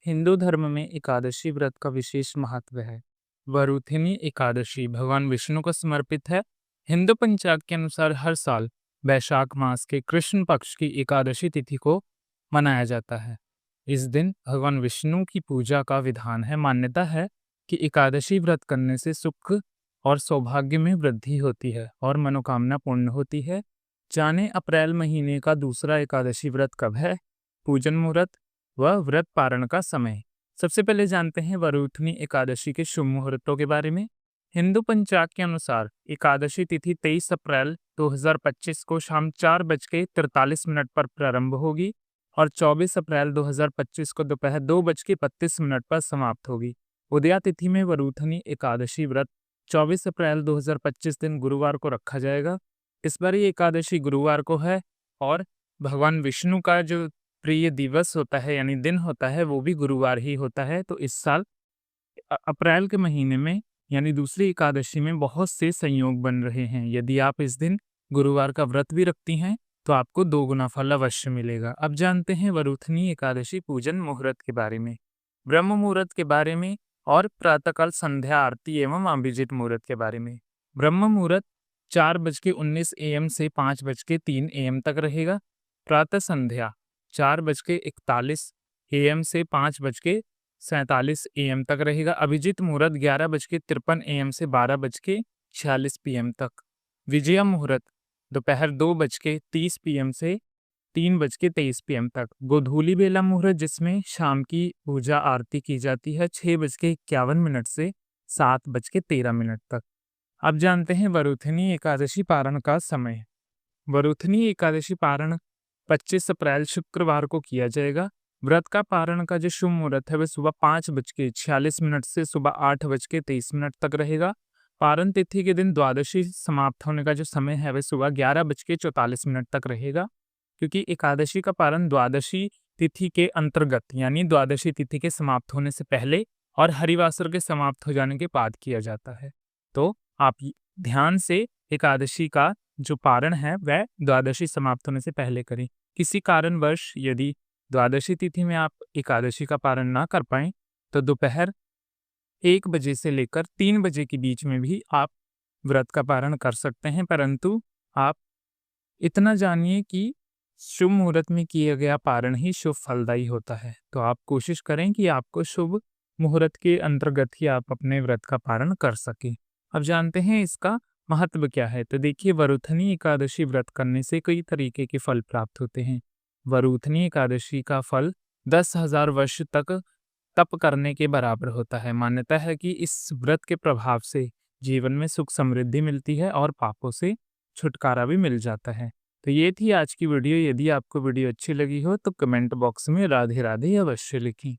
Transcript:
हिंदू धर्म में एकादशी व्रत का विशेष महत्व है। वरुथिनी एकादशी भगवान विष्णु को समर्पित है। हिंदू पंचांग के अनुसार हर साल वैशाख मास के कृष्ण पक्ष की एकादशी तिथि को मनाया जाता है। इस दिन भगवान विष्णु की पूजा का विधान है। मान्यता है कि एकादशी व्रत करने से सुख और सौभाग्य में वृद्धि होती है और मनोकामना पूर्ण होती है। जाने अप्रैल महीने का दूसरा एकादशी व्रत कब है, पूजन मुहूर्त व व्रत पारण का समय। सबसे पहले जानते हैं वरुथनी एकादशी के शुभ मुहूर्तों के बारे में। हिंदू पंचांग के अनुसार एकादशी तिथि 23 अप्रैल 2025 को शाम 4:43 पर प्रारंभ होगी और 24 अप्रैल 2025 को दोपहर 2:32 पर समाप्त होगी। उदया तिथि में वरुथनी एकादशी व्रत 24 अप्रैल 2025 दिन गुरुवार को रखा जाएगा। इस बार ये एकादशी गुरुवार को है और भगवान विष्णु का जो प्रिय दिवस होता है यानी दिन होता है वो भी गुरुवार ही होता है। तो इस साल अप्रैल के महीने में यानी दूसरी एकादशी में बहुत से संयोग बन रहे हैं। यदि आप इस दिन गुरुवार का व्रत भी रखती हैं तो आपको 2 गुना फल अवश्य मिलेगा। अब जानते हैं वरुथनी एकादशी पूजन मुहूर्त के बारे में, ब्रह्म मुहूर्त के बारे में और प्रातःकाल संध्या आरती एवं अभिजित मुहूर्त के बारे में। ब्रह्म मुहूर्त 4:19 AM से 5:03 AM तक रहेगा। प्रातः संध्या 4:41 AM से 5:47 AM तक रहेगा। अभिजित मुहूर्त 11:53 AM से 12:46 PM तक। विजया मुहूर्त दोपहर 2:30 PM से 3:23 PM तक। गोधूली बेला मुहूर्त जिसमें शाम की पूजा आरती की जाती है 6:51 से 7:13 तक। अब जानते हैं वरुथनी एकादशी पारण का समय। वरुथनी एकादशी पारण 25 अप्रैल शुक्रवार को किया जाएगा। व्रत का पारण का जो शुभ मुहूर्त है वह सुबह 5:46 से सुबह 8:23 तक रहेगा। पारण तिथि के दिन द्वादशी समाप्त होने का जो समय है वह सुबह 11:44 तक रहेगा, क्योंकि एकादशी का पारण द्वादशी तिथि के अंतर्गत यानी द्वादशी तिथि के समाप्त होने से पहले और हरिवासर के समाप्त हो जाने के बाद किया जाता है। तो आप ध्यान से एकादशी का जो पारण है वह द्वादशी समाप्त होने से पहले करें। किसी कारणवश यदि द्वादशी तिथि में आप एकादशी का पारण ना कर पाएं तो दोपहर 1 बजे से लेकर 3 बजे के बीच में भी आप व्रत का पारण कर सकते हैं, परंतु आप इतना जानिए कि शुभ मुहूर्त में किया गया पारण ही शुभ फलदायी होता है। तो आप कोशिश करें कि आपको शुभ मुहूर्त के अंतर्गत ही आप अपने व्रत का पारण कर सकें। अब जानते हैं इसका महत्व क्या है। तो देखिए, वरुथनी एकादशी व्रत करने से कई तरीके के फल प्राप्त होते हैं। वरुथनी एकादशी का फल 10,000 वर्ष तक तप करने के बराबर होता है। मान्यता है कि इस व्रत के प्रभाव से जीवन में सुख समृद्धि मिलती है और पापों से छुटकारा भी मिल जाता है। तो ये थी आज की वीडियो। यदि आपको वीडियो अच्छी लगी हो तो कमेंट बॉक्स में राधे राधे अवश्य लिखें।